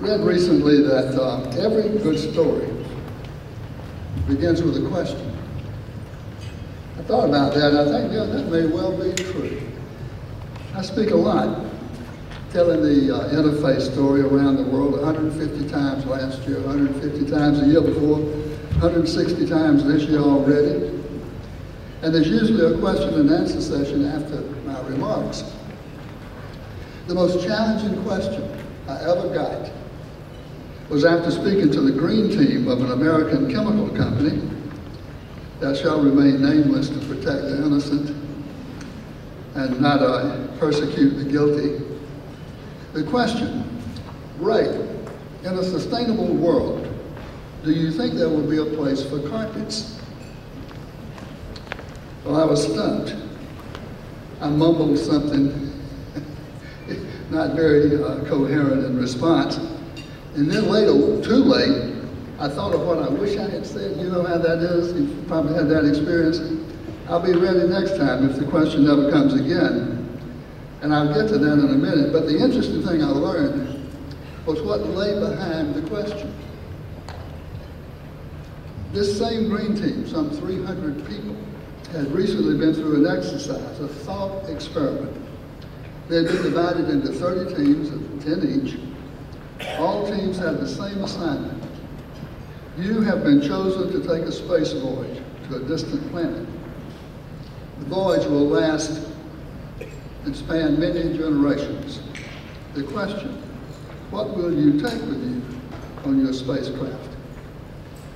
read recently that every good story begins with a question. I thought about that, and I think, yeah, that may well be true. I speak a lot, telling the interfaith story around the world 150 times last year, 150 times the year before, 160 times this year already. And there's usually a question and answer session after my remarks. The most challenging question I ever got was after speaking to the green team of an American chemical company that shall remain nameless to protect the innocent and not persecute the guilty. The question, Ray, in a sustainable world, do you think there will be a place for carpets? Well, I was stumped. I mumbled something not very coherent in response. And then later, too late, I thought of what I wish I had said. You know how that is? You've probably had that experience. I'll be ready next time if the question never comes again. And I'll get to that in a minute. But the interesting thing I learned was what lay behind the question. This same green team, some 300 people, had recently been through an exercise, a thought experiment. They had been divided into 30 teams of 10 each. All teams had the same assignment. You have been chosen to take a space voyage to a distant planet. The voyage will last and span many generations. The question, what will you take with you on your spacecraft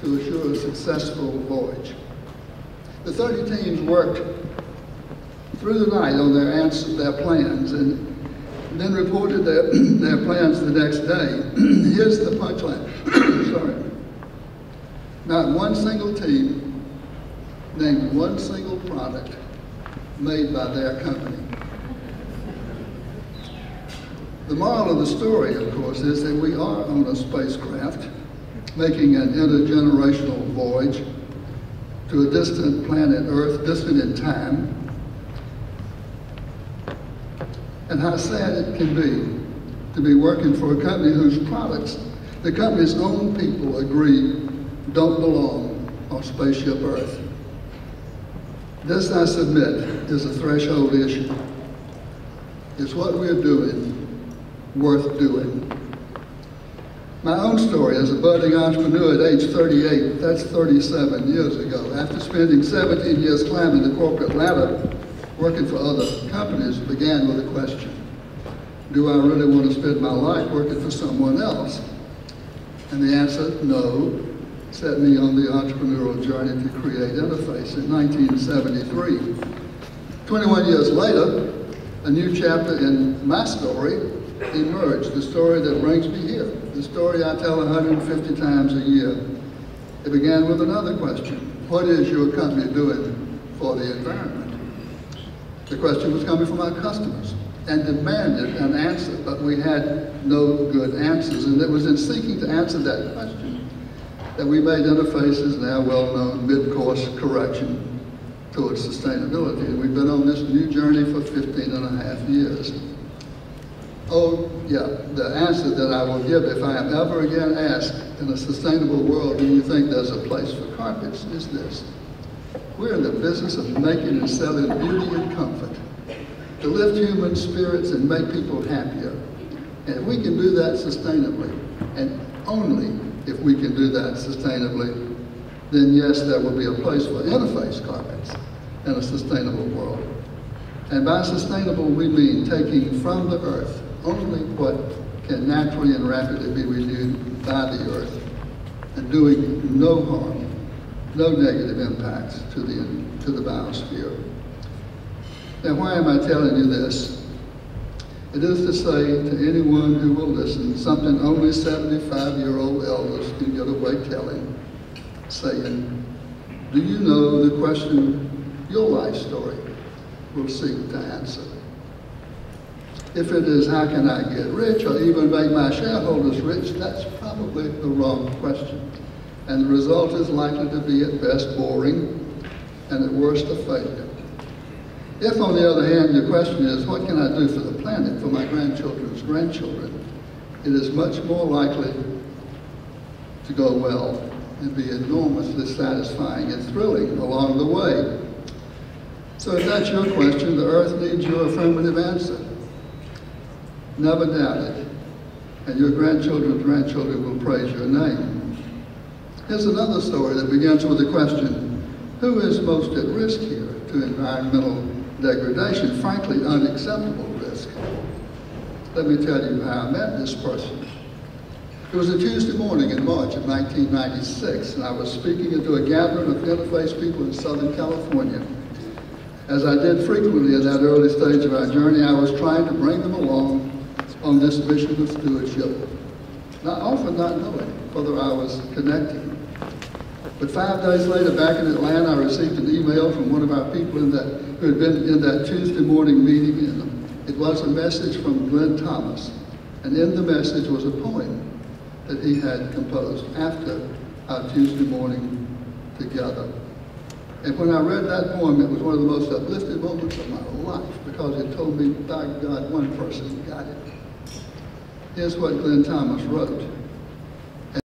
to assure a successful voyage? The 30 teams worked through the night on their plans and then reported their plans the next day. Here's the punchline. Sorry. Not one single team named one single product made by their company. The moral of the story, of course, is that we are on a spacecraft making an intergenerational voyage to a distant planet Earth, distant in time. And how sad it can be to be working for a company whose products the company's own people agree don't belong on spaceship Earth. This, I submit, is a threshold issue. Is what we're doing worth doing? My own story as a budding entrepreneur at age 38, that's 37 years ago, after spending 17 years climbing the corporate ladder, working for other companies, began with a question. Do I really want to spend my life working for someone else? And the answer, no, set me on the entrepreneurial journey to create Interface in 1973. 21 years later, a new chapter in my story emerged, the story that brings me here, the story I tell 150 times a year. It began with another question. What is your company doing for the environment? The question was coming from our customers and demanded an answer, but we had no good answers. And it was in seeking to answer that question that we made Interface's now well-known mid-course correction towards sustainability. And we've been on this new journey for 15 and a half years. Oh, yeah, the answer that I will give if I am ever again asked in a sustainable world, do you think there's a place for carpets, is this. We're in the business of making and selling beauty and comfort to lift human spirits and make people happier. And if we can do that sustainably, and only if we can do that sustainably, then yes, there will be a place for interface carpets in a sustainable world. And by sustainable, we mean taking from the earth only what can naturally and rapidly be renewed by the earth and doing no harm, no negative impacts to the biosphere. Now, why am I telling you this? It is to say to anyone who will listen, something only 75-year-old elders can get away telling, saying, do you know the question your life story will seek to answer? If it is, how can I get rich or even make my shareholders rich, that's probably the wrong question. And the result is likely to be at best boring and at worst a failure. If, on the other hand, your question is, what can I do for the planet, for my grandchildren's grandchildren? it is much more likely to go well and be enormously satisfying and thrilling along the way. So if that's your question, the earth needs your affirmative answer. Never doubt it, and your grandchildren's grandchildren will praise your name. Here's another story that begins with the question, who is most at risk here to environmental degradation? Frankly, unacceptable risk. Let me tell you how I met this person. It was a Tuesday morning in March of 1996, and I was speaking into a gathering of interfaith people in Southern California. As I did frequently in that early stage of our journey, I was trying to bring them along on this mission of stewardship, often not knowing whether I was connecting. But 5 days later, back in Atlanta, I received an email from one of our people who had been in that Tuesday morning meeting, and it was a message from Glenn Thomas. And in the message was a poem that he had composed after our Tuesday morning together. And when I read that poem, it was one of the most uplifting moments of my life because it told me, by God, one person got it. Here's what Glenn Thomas wrote.